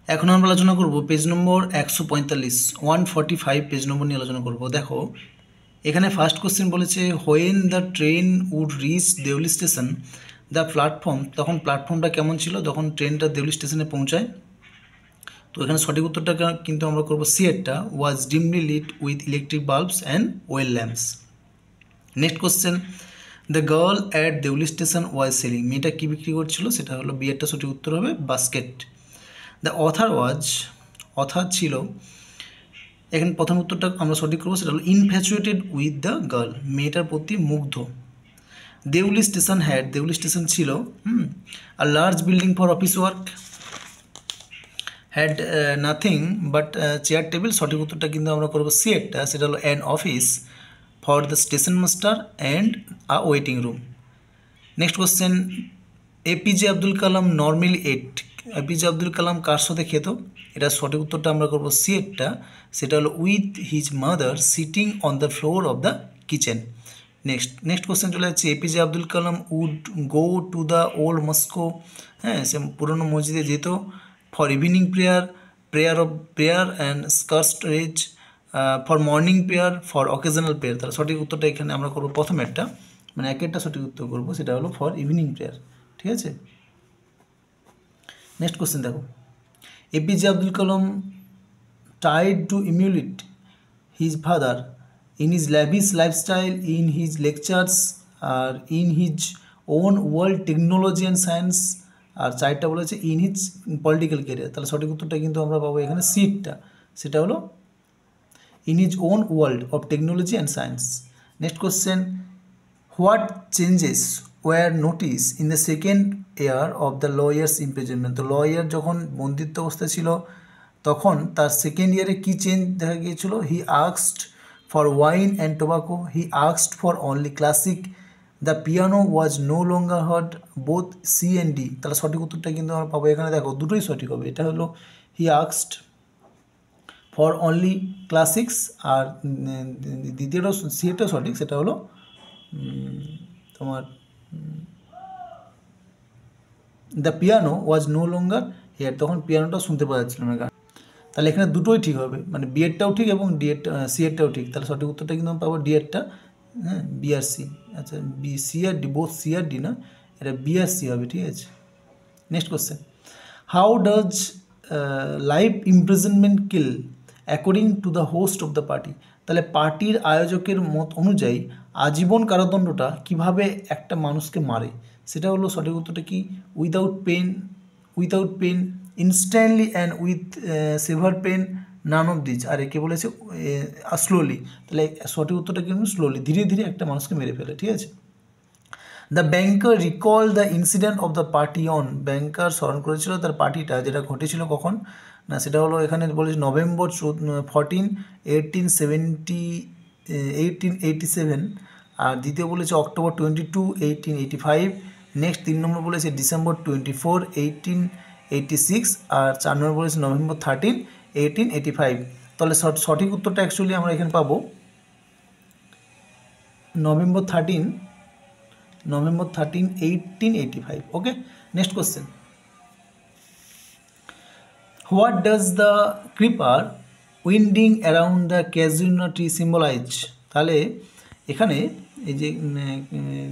এখন আমরা আলোচনা করব পেজ নম্বর 145 145 পেজ নম্বর নিয়ে আলোচনা করব। দেখো এখানে ফার্স্ট কোশ্চেন বলেছে when the train would reach Deoli station the platform, তখন প্ল্যাটফর্মটা কেমন ছিল যখন ট্রেনটা দেউলি স্টেশনে পৌঁছায়। তো এখানে সঠিক উত্তরটা কিন্তু আমরা করবো সি এরটা, was dimly lit with electric bulbs and oil lamps. Next question the girl at Deoli station was selling, মেয়েটা কী বিক্রি করছিল, সেটা হলো বি এরটা সঠিক উত্তর হবে বাস্কেট। দ্য অথার ছিল, এখানে প্রথম উত্তরটা আমরা সঠিক করবো, সেটা হলো ইনফ্যাচুয়েটেড উইথ দ্য গার্ল, মেয়েটার প্রতি মুগ্ধ। দেউলি স্টেশন ছিল আর large building for office work, had nothing but chair table, সঠিক উত্তরটা কিন্তু আমরা করবো সি একটা, সেটা হলো an office for the station master and a waiting room. Next question APJ Abdul Kalam normally ate, APJ Abdul Kalam কার সাথে খেত, এটা সঠিক উত্তরটা আমরা করবো সি এরটা, সেটা হলো with his mother sitting on the floor of the kitchen. Next question চলে যাচ্ছে APJ Abdul Kalam would go to the old mosque, হ্যাঁ সে পুরনো মসজিদে যেত, ফর ইভিনিং প্রেয়ার অ্যান্ড স্কার্স্টরেজ, for morning prayer, for occasional prayer. তাহলে সঠিক উত্তরটা এখানে আমরা করবো প্রথম একটা, মানে একেরটা সঠিক উত্তর করবো, সেটা হলো ফর ইভিনিং প্রেয়ার। ঠিক আছে, নেক্সট কোশ্চেন দেখো APJ Abdul Kalam tried to emulate his father in his lavish lifestyle, in his lectures, or in his own world technology and science, আর চারটা বলেছে ইন হিজ পলিটিক্যাল ক্যারিয়ার। তাহলে সঠিক উত্তরটা কিন্তু আমরা পাবো এখানে সিটটা, সেটা হলো in his own world of technology and science. Next question what changes were noticed in the second year of the lawyer's imprisonment, তো লয়ার যখন বন্দিত্ব অবস্থায় ছিল তখন তার সেকেন্ড ইয়ারে কী চেঞ্জ দেখা গিয়েছিল, he asked for wine and tobacco, he asked for only classic, the piano was no longer heard, both C and D. তাহলে সঠিক উত্তরটা কিন্তু আমরা পাবো এখানে, দেখো দুটোই সঠিক হবে, এটা হলো he asked for only classics, আর দ্বিতীয়টা সিটাও সঠিক, সেটা হলো তোমার the piano was no longer here, তখন পিয়ানোটা শুনতে পাওয়া যাচ্ছিল না গান। তাহলে এখানে দুটোই ঠিক হবে, মানে বি এরটাও ঠিক এবং ডি এরটা সি এরটাও ঠিক। তাহলে সঠিক উত্তরটা কিন্তু আমরা পাবো ডি এরটা, হ্যাঁ বি আর সি, আচ্ছা বি সি আর ডি, বোথ সি আর ডি না, এটা বি আর সি হবে। ঠিক আছে, next question how does life imprisonment kill according to the host of the party, তাহলে পার্টির আয়োজকের মত অনুযায়ী আজীবন কারাদণ্ডটা কিভাবে একটা মানুষকে মারে, সেটা হলো সঠিক উত্তরটা কি, without pain instantly and with severe pain none of these, আর একে বলেছে স্লোলি। তাহলে সঠিক উত্তরটা কিন্তু স্লোলি, ধীরে ধীরে একটা মানুষকে মেরে ফেলে। ঠিক আছে, the banker recall the incident of the party on, banker স্মরণ করেছিল তার পার্টিটা যেটা ঘটেছিল কখন না, সেটা হলো এখানে বলেছে নভেম্বর 14 1887, আর দ্বিতীয় বলেছে অক্টোবর 22 1885, নেক্সট 3 নম্বর বলেছে ডিসেম্বর 24 1886, আর 4 নম্বর বলেছে নভেম্বর 13 1885। তাহলে সঠিক উত্তরটা অ্যাকচুয়ালি আমরা এখানে পাবো November 13 1885। Okay, next question what does the creeper winding around the casuarina tree symbolise, তাহলে এখানে এই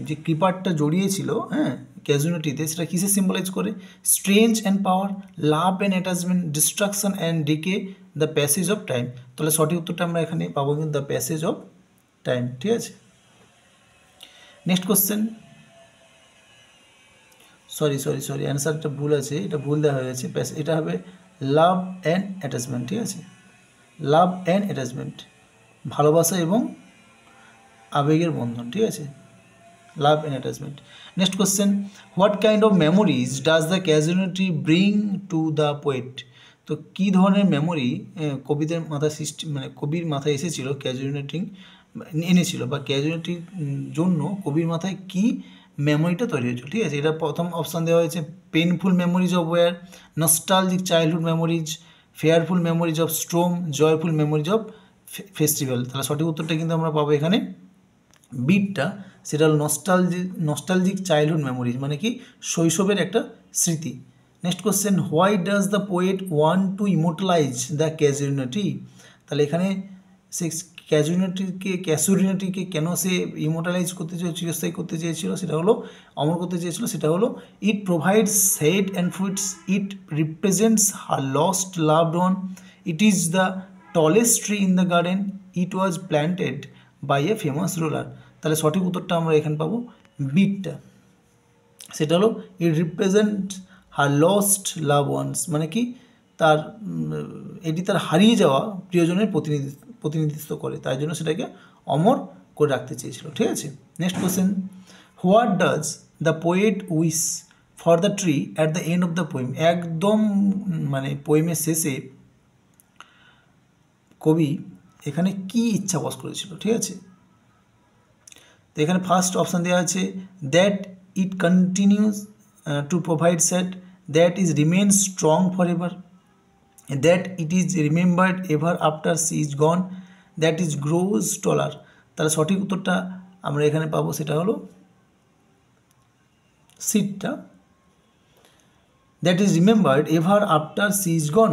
যে ক্রিপারটা জড়িয়েছিল হ্যাঁ ক্যাজুনা ট্রিতে, সেটা কিসে সিম্বলাইজ করে, strange and power, love and attachment, destruction and decay, the passage of time. তাহলে সঠিক উত্তরটা আমরা এখানে পাবো কিন্তু দ্য প্যাসেজ অফ টাইম। ঠিক আছে, নেক্সট কোশ্চেন সরি অ্যান্সারটা ভুল আছে, এটা ভুল দেওয়া হয়ে গেছে, এটা হবে লাভ অ্যান্ড অ্যাটাচমেন্ট। ঠিক আছে, লাভ অ্যান্ড অ্যাটাচমেন্ট, ভালোবাসা এবং আবেগের বন্ধন। ঠিক আছে, love and attachment. Next question what kind of memories does the casualty bring to the poet, তো কী ধরনের মেমোরি কবিদের মাথায় মানে কবির মাথায় এসেছিল, ক্যাজুয়ালিটি এনেছিল বা ক্যাজুয়ালিটির জন্য কবির মাথায় কী মেমোরিটা তৈরি হয়েছিল। ঠিক আছে, এটা প্রথম অপশান দেওয়া হয়েছে painful memories of war, nostalgic childhood memories, fearful memories of storm, joyful memories of festival. তাহলে সঠিক উত্তরটা কিন্তু আমরা পাবো এখানে বিটটা, সেটা হল নস্টালজিক চাইল্ডহুড মেমোরিজ, মানে কি শৈশবের একটা স্মৃতি। Next question, why does the poet want to immortalise the casualty? তাহলে এখানে সে ক্যাসুরিনিটিকে কেন সে ইমোর্টালাইজ করতে চেয়েছিল, চিরস্থায়ী করতে চেয়েছিল, সেটা হলো অমর করতে চেয়েছিল, সেটা হলো it provides head and foods, it represents her lost loved one, it is the tallest tree in the garden, it was planted by a famous ruler. তাহলে সঠিক উত্তরটা আমরা এখানে পাবো বিটটা, সেটা হলো it represent her lost love ones, মানে কি তার এটি তার হারিয়ে যাওয়া প্রিয়জনের প্রতিনিধিত্ব করে, তাই জন্য সেটাকে অমর করে রাখতে চেয়েছিল। ঠিক আছে, next question, what does the poet wish for the tree at the end of the poem? একদম মানে পোয়েমের শেষে কবি এখানে কি ইচ্ছা প্রকাশ করেছিল? ঠিক আছে, তো এখানে ফার্স্ট অপশান দেওয়া আছে that it continues to provide shade, that is remain strong for ever, that it is remembered ever after she is gone, that is grows taller. তাহলে সঠিক উত্তরটা আমরা এখানে পাবো, সেটা হলো সিটটা, that is remembered ever after she is gone,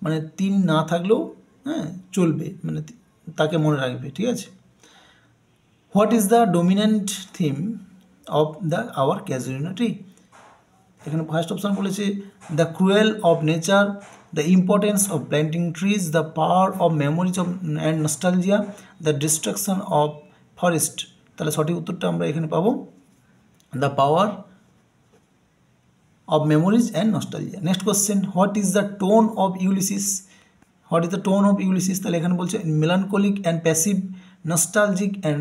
মানে তিনি না থাকলেও চলবে, মানে তাকে মনে রাখবে। ঠিক আছে, what is the dominant theme of the hour casualty? এখানে ফার্স্ট অপশান বলেছে the cruel of nature, the importance of planting trees, the power of memories of and nostalgia, the destruction of forest. তাহলে সঠিক উত্তরটা আমরা এখানে পাবো the power of memories and nostalgia. Next question, what is the tone of Ulysses? What is the tone of Ulysses? তাহলে এখানে বলছে melancholic and passive, nostalgic and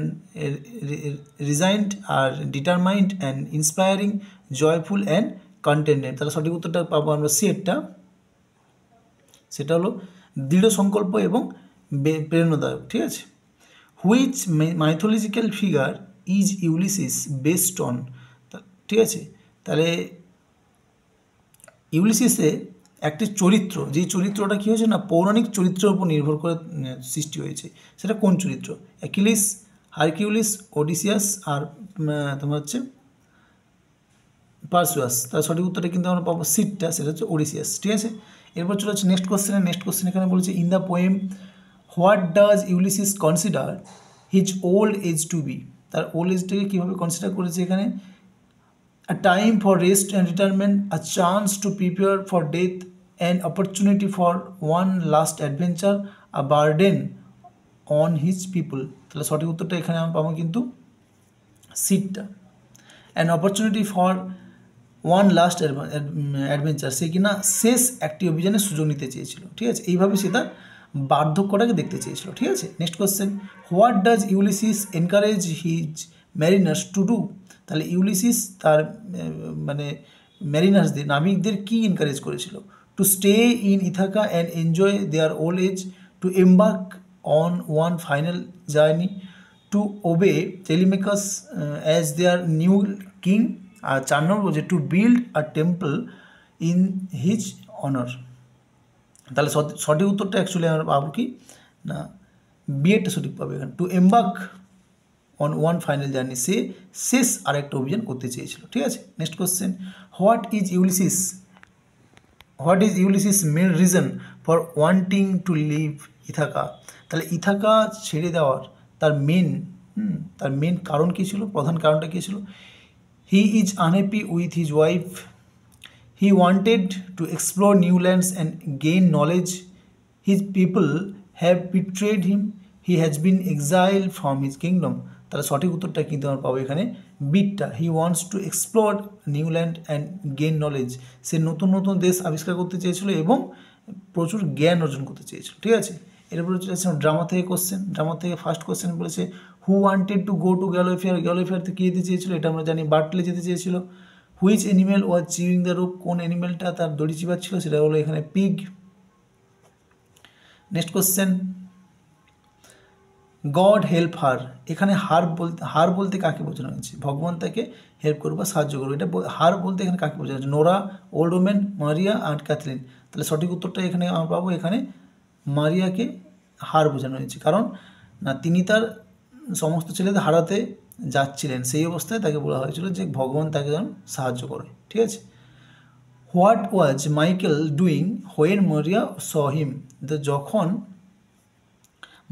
resigned, R determined and inspiring, joyful and contented। তাহলে সঠিক উত্তরটা পাবো আমরা সেটটা, সেটা হলো দৃঢ় সংকল্প এবং প্রেরণাদায়ক। ঠিক আছে, which mythological figure is Ulysses based on? ঠিক আছে, তাহলে ইউলিসিসে একটি চরিত্র, যেই চরিত্রটা কী হয়েছে না পৌরাণিক চরিত্রের উপর নির্ভর করে সৃষ্টি হয়েছে, সেটা কোন চরিত্র? অ্যাকিলিস, হারকিউলিস, ওডিসিয়াস, আর তোমার হচ্ছে পারসুয়াস। তার সঠিক উত্তরটা কিন্তু আমরা পাবো সিটটা, সেটা হচ্ছে ওডিসিয়াস। ঠিক আছে, এরপর চলে হচ্ছে নেক্সট কোশ্চেনে। নেক্সট কোশ্চেন এখানে বলেছে in the poem what does Ulysses consider his old age to be? তার ওল্ড এজটাকে কীভাবে কনসিডার করেছে এখানে? A time for rest and retirement, a chance to prepare for death, an opportunity for one last adventure, a burden on his people। তাহলে সঠিক উত্তরটা এখানে আমরা পাবো কিন্তু সিটটা, an opportunity for one last adventure, সে কিনা শেষ একটি অভিযানের সুযোগ নিতে চেয়েছিল। ঠিক আছে, এইভাবে সে তার বার্ধক্যটাকে দেখতে চেয়েছিল। ঠিক আছে, next question, what does Ulysses encourage his mariners to do? তাহলে ইউলিসিস তার মানে ম্যারিনার্সদের, নাবিকদের কি এনকারেজ করেছিল? To stay in Ithaca and enjoy their old age, to embark on one final journey, to obey Telemachus as their new king, আর 4 নম্বর বলছে to build a temple in his honour. তাহলে সঠিক উত্তরটা অ্যাকচুয়ালি আমরা পাবো কি না বিএডটা সঠিক পাবো এখানে, to embark on one final journey, সে শেষ আরেকটা অভিযান করতে চেয়েছিল। ঠিক আছে, next question, what is Ulysses main reason for wanting to leave Ithaca? তাহলে ইথাকা ছেড়ে দেওয়ার তার মেন কারণ কী ছিল? প্রধান কারণটা কী ছিল? He is unhappy with his wife, he wanted to explore new lands and gain knowledge, his people have betrayed him, he has been exile from his kingdom. তাহলে সঠিক উত্তরটা কিন্তু আমরা পাবো এখানে বিটটা, he wants to explore new land and gain knowledge, সে নতুন নতুন দেশ আবিষ্কার করতে চেয়েছিল এবং প্রচুর জ্ঞান অর্জন করতে চেয়েছিল। ঠিক আছে, এরপরে চলে আসছে ড্রামা থেকে কোশ্চেন। ড্রামা থেকে ফার্স্ট কোশ্চেন বলেছে who wanted to go to Galway Fair? গ্যালোফেয়ারতে কী যেতে চেয়েছিল? এটা আমরা জানি বার্টলে যেতে চেয়েছিল। Which animal was chewing the rope? কোন অ্যানিম্যালটা তার দড়ি চিবাচ্ছিল? সেটা হলো এখানে pig. Next question, God help her, এখানে হার বলতে কাকে বোঝানো হয়েছে? ভগবান তাকে হেল্প করবে বা সাহায্য করবে, এটা হার বলতে এখানে কাকে বোঝানো হচ্ছে? নোরা, ওল্ড ওমেন, মারিয়া আর ক্যাথলিন। তাহলে সঠিক উত্তরটা এখানে আমরা পাবো এখানে মারিয়াকে হার বোঝানো হয়েছে, কারণ না তিনি তার সমস্ত ছেলেদের হারাতে যাচ্ছিলেন, সেই অবস্থায় তাকে বলা হয়েছিল যে ভগবান তাকে যেন সাহায্য করে। ঠিক আছে, what was Michael doing when Maria saw him, তো যখন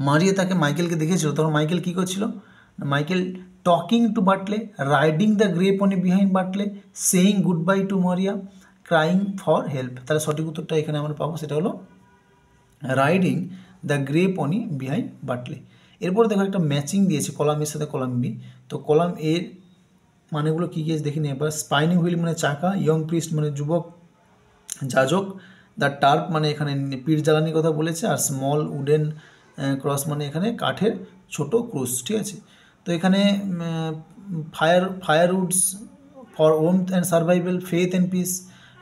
মারিয়া তাকে মাইকেলকে দেখেছিল তখন মাইকেল কী করছিল, Michael talking to Bartley, riding the grey pony behind Bartley, saying goodbye to Maria, crying for help. তাহলে সঠিক উত্তরটা এখানে আমরা পাবো, সেটা হলো riding the grey pony behind Bartley. এরপর দেখো একটা ম্যাচিং দিয়েছে কলাম এর সাথে কলাম বি, তো কলাম এর মানেগুলো কী কী দেখি নিই এবার। স্পাইনিং হুইল মানে চাকা, ইয়ং প্রিস্ট মানে যুবক যাজক, দ্য টার্প মানে এখানে পিঠ জ্বালানির কথা বলেছে, আর স্মল উডেন ক্রস মানে এখানে কাঠের ছোট ক্রুশ, ঠিক আছে। তো এখানে firewoods for warmth and survival, faith and peace,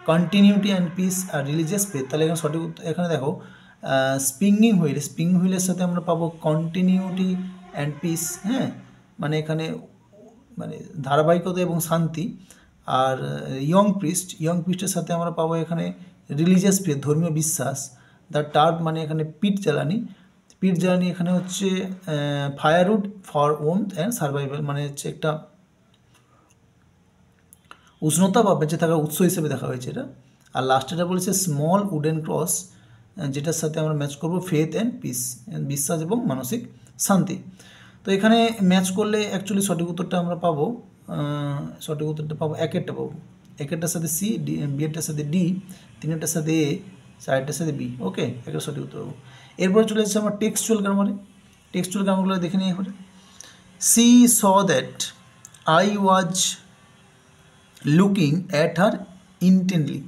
continuity and peace, আর রিলিজিয়াস ফেথ। তাহলে এখানে সঠিক এখানে দেখো স্প্রিঙ্গিং হুইলের সাথে আমরা পাবো কন্টিনিউটি অ্যান্ড পিস, হ্যাঁ, মানে এখানে মানে ধারাবাহিকতা এবং শান্তি। আর ইয়ং প্রিস্টের সাথে আমরা পাবো এখানে রিলিজিয়াস ফেথ, ধর্মীয় বিশ্বাস। দ্য টার্প মানে এখানে পিঠ জ্বালানি এখানে হচ্ছে firewood for warmth and survival, মানে হচ্ছে একটা উষ্ণতা বা বেঁচে থাকার উৎস হিসেবে দেখা হয়েছে এটা। আর লাস্টেটা বলেছে স্মল উডেন ক্রস, যেটার সাথে আমরা ম্যাচ করব ফেথ অ্যান্ড পিস, বিশ্বাস এবং মানসিক শান্তি। তো এখানে ম্যাচ করলে অ্যাকচুয়ালি সঠিক উত্তরটা আমরা পাবো, একেরটা পাবো, একেরটার সাথে সি, বিয়েরটার সাথে ডি, তিনেরটার সাথে এ, চারেরটার সাথে বি। ওকে, একটা সঠিক উত্তর পাবো। এরপরে চলে যাচ্ছে আমার টেক্সচুয়াল গ্রামারগুলো দেখে নিই এবারে। She saw that I was looking at her intently,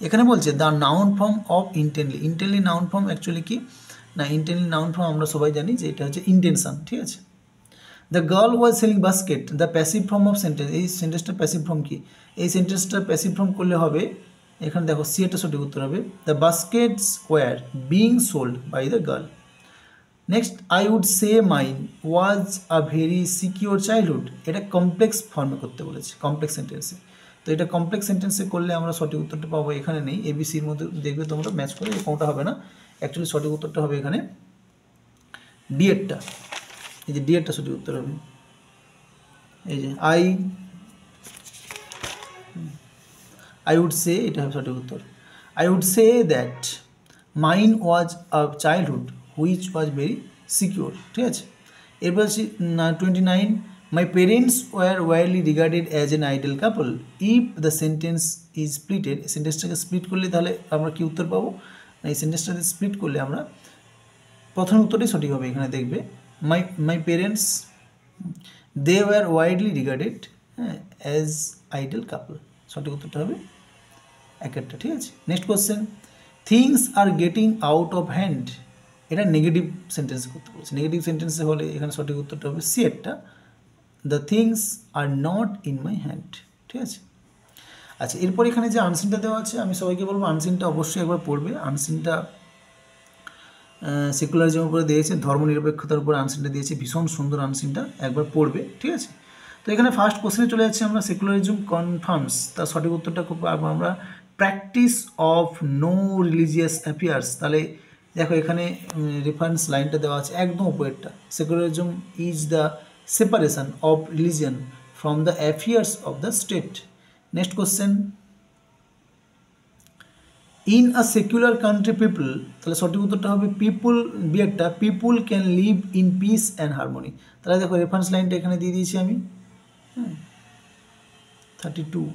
এখানে বলছে the noun form of intently noun form actually কি না, ইন্টেন্টলি নাউন ফর্ম আমরা সবাই জানি যে এটা হচ্ছে ইন্টেনশন, ঠিক আছে। The girl was selling basket, the passive form of sentence, এই সেন্টেন্সটা প্যাসিভ ফর্ম কি, এই সেন্টেন্সটা প্যাসিভ ফর্ম করলে হবে এখানে দেখো সি একটা সঠিক উত্তর হবে, the baskets were being sold by the girl. Next, I would say mine was a very secure childhood, এটা কমপ্লেক্স ফর্মে করতে বলেছে, কমপ্লেক্স সেন্টেন্সে। তো এটা কমপ্লেক্স সেন্টেন্সে করলে আমরা সঠিক উত্তরটা পাবো, এখানে নেই, এবিসির মধ্যে দেখবে তোমরা ম্যাচ করে, এই কোনটা হবে না, অ্যাকচুয়ালি সঠিক উত্তরটা হবে এখানে ডিএডটা, এই যে ডিএডটা সঠিক উত্তর হবে, এই যে আই উড সে, এটা হবে সঠিক উত্তর। I would say that mine was a childhood which was very secure, ঠিক আছে। এরপর হচ্ছে 29, my parents were widely regarded as an idol couple, if the sentence is splitted, সেন্টেন্সটাকে স্প্লিট করলে তাহলে আমরা কি উত্তর পাবো, এই সেন্টেন্সটাকে স্প্লিট করলে আমরা প্রথম উত্তরটাই সঠিক হবে, এখানে দেখবে my parents they were widely regarded as idol couple, সঠিক উত্তরটা হবে একেরটা, ঠিক আছে। Next question, things are getting out of hand, এটা নেগেটিভ সেন্টেন্সে করতে বলছে, নেগেটিভ সেন্টেন্সে হলে এখানে সঠিক উত্তরটা হবে সি এরটা, the things are not in my hand, ঠিক আছে। আচ্ছা, এরপর এখানে যে আনসিনটা দেওয়া আছে, আমি সবাইকে বলবো আনসিনটা অবশ্যই একবার পড়বে। আনসিনটা সেকুলারিজমের উপরে দিয়েছে, ধর্মনিরপেক্ষতার উপরে আনসিনটা দিয়েছে, ভীষণ সুন্দর আনসিনটা, একবার পড়বে, ঠিক আছে। তো এখানে ফার্স্ট কোশ্চেনে চলে যাচ্ছে আমরা, সেকুলারিজম কনফার্মস, তার সঠিক উত্তরটা খুব আমরা practice of no religious affairs. তাহলে দেখো এখানে রেফারেন্স লাইনটা দেওয়া আছে একদম উপরেরটা, secularism is the separation of religion from the affairs of the state. Next question, in a secular country people, তাহলে সঠিক উত্তরটা হবে পিপুল, বিয়েরটা, people can live in peace and harmony. তাহলে দেখো রেফারেন্স লাইনটা এখানে দিয়ে দিয়েছি আমি, 32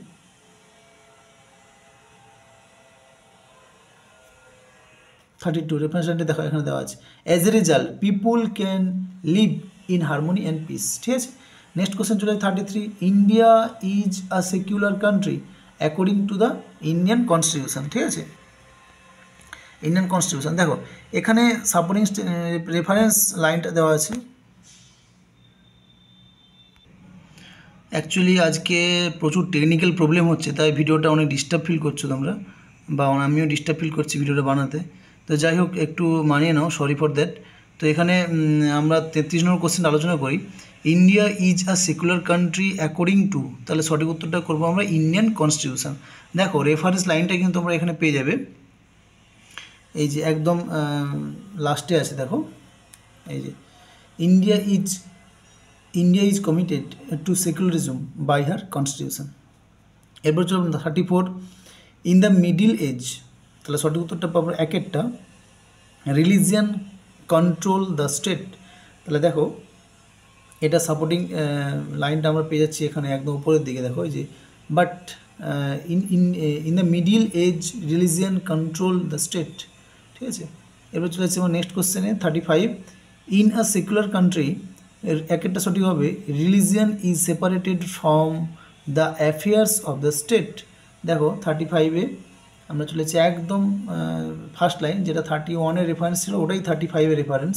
রেফারেন্স লাইনটা দেখো এখানে দেওয়া আছে, as a result people can live in harmony and piece, ঠিক আছে। নেক্সট কোশ্চেন চলে 33, India is a secular country according to the Indian constitution, ঠিক আছে। ইন্ডিয়ান কনস্টিটিউশন, দেখো এখানে সাপোর্টিং রেফারেন্স লাইনটা দেওয়া আছে। অ্যাকচুয়ালি আজকে প্রচুর টেকনিক্যাল প্রবলেম হচ্ছে, তাই ভিডিওটা অনেক ডিস্টার্ব ফিল করছো তোমরা, বা আমিও ডিস্টার্ব ফিল করছি ভিডিওটা বানাতে, তো যাই হোক একটু মানিয়ে নাও, সরি ফর দ্যাট। তো এখানে আমরা 33 নম্বর কোশ্চেন আলোচনা করি, India is a secular country according to, তাহলে সঠিক উত্তরটা করবো আমরা ইন্ডিয়ান কনস্টিটিউশন। দেখো রেফারেন্স লাইনটা কিন্তু তোমরা এখানে পেয়ে যাবে, এই যে একদম লাস্টে আছে, দেখো এই যে India is committed to secularism by her constitution. এরপর চলুন 34, ইন দ্য মিডিল এজ, তাহলে সঠিক উত্তরটা পাবো এক একটা। রিলিজিয়ান কন্ট্রোল দ্য স্টেট, তাহলে দেখো এটা সাপোর্টিং লাইনটা আমরা পেয়ে যাচ্ছি এখানে একদম উপরের দিকে, দেখো এই যে but in in in the middle age religion control the state, ঠিক আছে। এবার চলে যাচ্ছে আমার নেক্সট কোশ্চেনে 35, ইন আ সেকুলার কান্ট্রি, এর এক একটা সঠিক হবে religion is separated from the affairs of the state. দেখো 35-এ আমরা চলেছি একদম ফার্স্ট লাইন, যেটা 31-এর রেফারেন্স ছিল ওটাই 35-এর reference.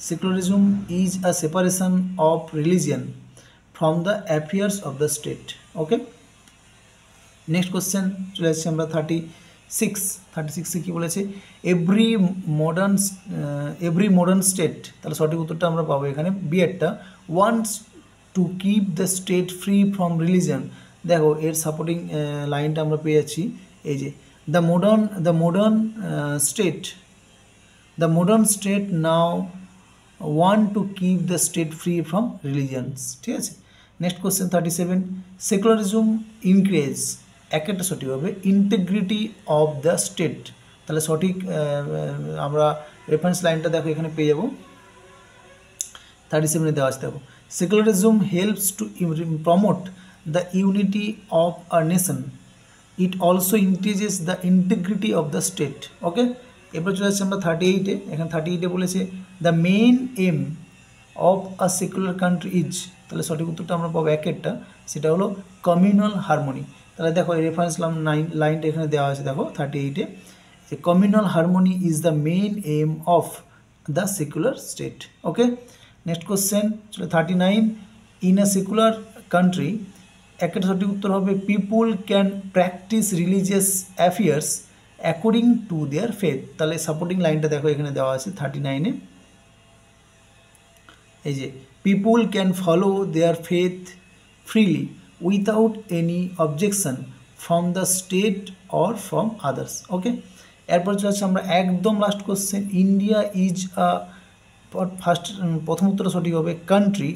Secularism is a separation of religion from the affairs of the state. Okay, next question চলে আসছে আমরা 36-এ কী বলেছে, এভরি মডার্ন স্টেট, তাহলে সঠিক উত্তরটা আমরা পাবো এখানে বিয়েরটা, wants to keep the state free from religion. দেখো এর সাপোর্টিং লাইনটা আমরা পেয়ে যাচ্ছি এই যে the modern state now want to keep the state free from religions, ঠিক আছে। নেক্সট কোশ্চেন 37, সেকুলারিজম ইনক্রিজ, এক একটা সঠিক হবে ইন্টিগ্রিটি অফ দ্য স্টেট, তাহলে সঠিক আমরা রেফারেন্স লাইনটা দেখো এখানে পেয়ে যাবো 37-এ দেওয়া আছে। দেখো secularism helps to promote the unity of a nation, it also increases the integrity of the state. Okay, এরপর চলে আসছে আমরা 38-এ, এখানে 38-এ বলেছে the main aim of a secular country is, তাহলে সঠিক উত্তরটা আমরা পাবো এক একটা, সেটা হলো কমিউনাল হারমোনি। তাহলে দেখো এই রেফারেন্স লাইনটা এখানে দেওয়া আছে, দেখো 38-এ যে communal harmony is the main aim of the secular state. Okay, next question চলো 39, ইন আ সেকুলার কান্ট্রি, একটা সঠিক উত্তর হবে people can practice religious affairs according to their faith, তাহলে সাপোর্টিং লাইনটা দেখো এখানে দেওয়া আছে 39-এ, এই যে people can follow their faith freely without any objection from the state or from others. Okay, এরপর চলে আসছে আমরা একদম last question, India is a প্রথম উত্তর সঠিক হবে country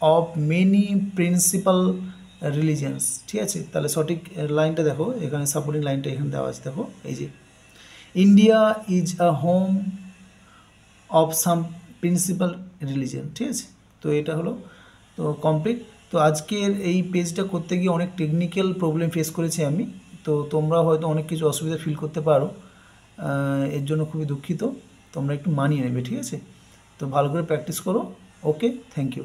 of many principal religions, ঠিক আছে। তাহলে সঠিক লাইনটা দেখো এখানে সাপোর্টিং লাইনটা এখানে দেওয়া আছে, দেখো এই যে India is a home of some principal religion, ঠিক আছে। তো এটা হলো তো কমপ্লিট। তো আজকের এই পেজটা করতে গিয়ে অনেক টেকনিক্যাল প্রবলেম ফেস করেছি আমি, তো তোমরা হয়তো অনেক কিছু অসুবিধা ফিল করতে পারো, এর জন্য খুবই দুঃখিত, তোমরা একটু মানিয়ে নেবে, ঠিক আছে। তো ভালো করে প্র্যাকটিস করো। ওকে, থ্যাংক ইউ।